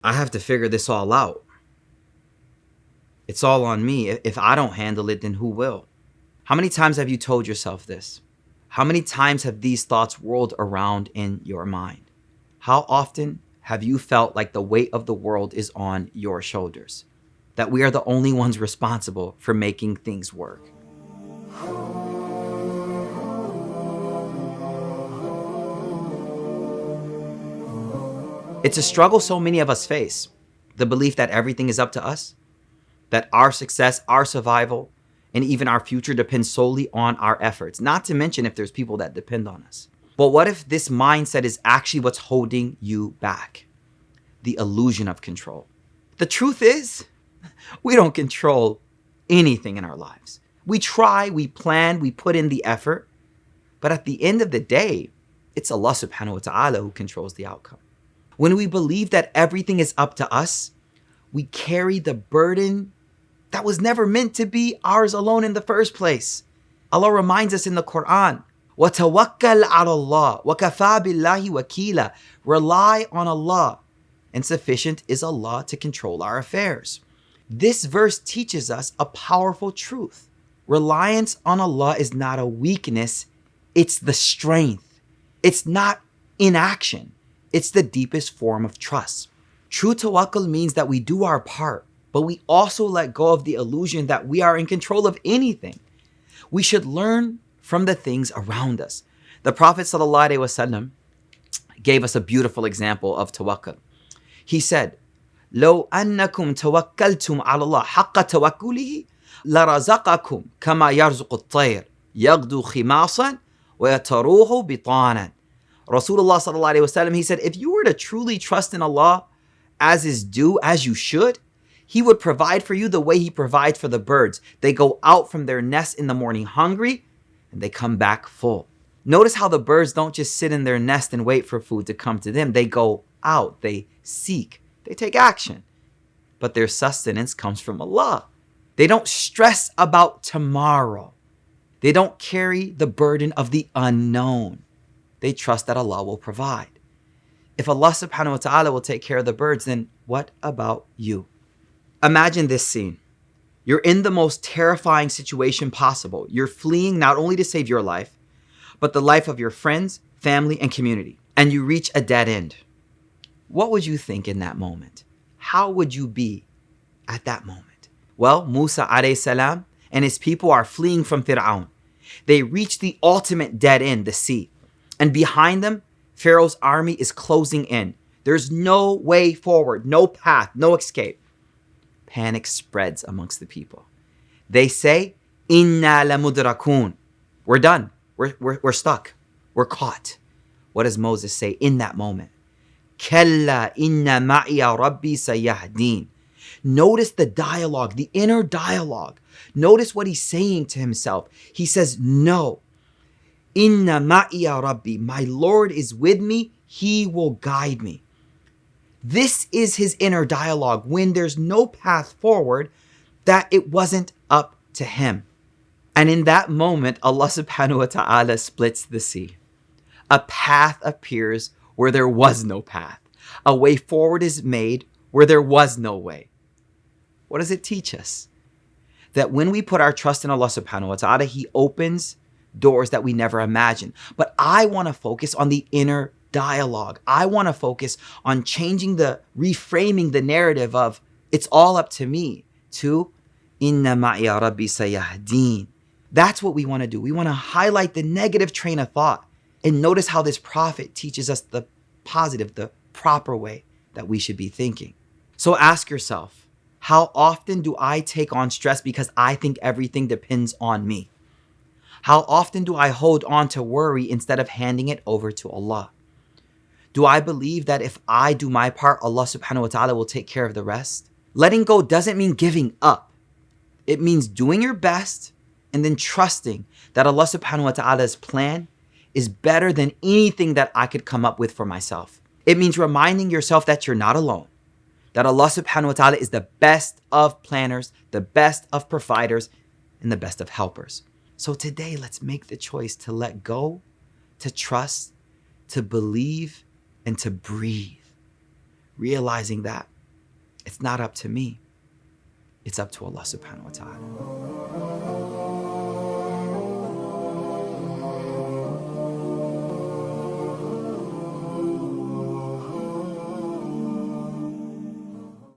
I have to figure this all out. It's all on me. If I don't handle it, then who will? How many times have you told yourself this? How many times have these thoughts whirled around in your mind? How often have you felt like the weight of the world is on your shoulders? That we are the only ones responsible for making things work? It's a struggle so many of us face. The belief that everything is up to us, that our success, our survival, and even our future depends solely on our efforts, not to mention if there's people that depend on us. But what if this mindset is actually what's holding you back? The illusion of control. The truth is, we don't control anything in our lives. We try, we plan, we put in the effort, but at the end of the day, it's Allah subhanahu wa ta'ala who controls the outcome. When we believe that everything is up to us, we carry the burden that was never meant to be ours alone in the first place. Allah reminds us in the Quran, وَتَوَكَّلْ عَلَى اللَّهِ وَكَفَى بِاللَّهِ وَكِيلًا. Rely on Allah, and sufficient is Allah to control our affairs. This verse teaches us a powerful truth. Reliance on Allah is not a weakness, it's the strength. It's not inaction, it's the deepest form of trust. True tawakkul means that we do our part, but we also let go of the illusion that we are in control of anything. We should learn from the things around us. The Prophet ﷺ gave us a beautiful example of tawakkul. He said, لو أنكم توكلتم على الله حق توكله لرزقكم كما يرزق الطير يغدو خماصا ويتروح بطانا. Rasulullah ﷺ, he said, if you were to truly trust in Allah as is due, as you should, He would provide for you the way He provides for the birds. They go out from their nests in the morning hungry, and they come back full. Notice how the birds don't just sit in their nest and wait for food to come to them. They go out, they seek, they take action. But their sustenance comes from Allah. They don't stress about tomorrow. They don't carry the burden of the unknown. They trust that Allah will provide. If Allah subhanahu wa ta'ala will take care of the birds, then what about you? Imagine this scene. You're in the most terrifying situation possible. You're fleeing not only to save your life, but the life of your friends, family, and community. And you reach a dead end. What would you think in that moment? How would you be at that moment? Well, Musa alayhi salam and his people are fleeing from Fir'aun. They reach the ultimate dead end, the sea. And behind them, Pharaoh's army is closing in. There's no way forward, no path, no escape. Panic spreads amongst the people. They say, Inna lamudrakun. We're done. We're stuck. We're caught. What does Moses say in that moment? Kalla inna ma'iya rabbi sayahdeen. Notice the dialogue, the inner dialogue. Notice what he's saying to himself. He says, no. Inna ma'iya rabbi. My Lord is with me. He will guide me. This is his inner dialogue when there's no path forward, that it wasn't up to him. And in that moment, Allah subhanahu wa ta'ala splits the sea. A path appears where there was no path. A way forward is made where there was no way. What does it teach us? That when we put our trust in Allah subhanahu wa ta'ala, He opens doors that we never imagined. But I want to focus on the inner dialogue. I want to focus on reframing the narrative of it's all up to me to inna ma'iya rabbi sayahdeen. That's what we want to do. We want to highlight the negative train of thought and notice how this prophet teaches us the positive, the proper way that we should be thinking. So ask yourself, how often do I take on stress because I think everything depends on me? How often do I hold on to worry instead of handing it over to Allah? Do I believe that if I do my part, Allah subhanahu wa ta'ala will take care of the rest? Letting go doesn't mean giving up. It means doing your best and then trusting that Allah subhanahu wa ta'ala's plan is better than anything that I could come up with for myself. It means reminding yourself that you're not alone, that Allah subhanahu wa ta'ala is the best of planners, the best of providers, and the best of helpers. So today, let's make the choice to let go, to trust, to believe, and to breathe. realizing that it's not up to me, it's up to Allah subhanahu wa ta'ala.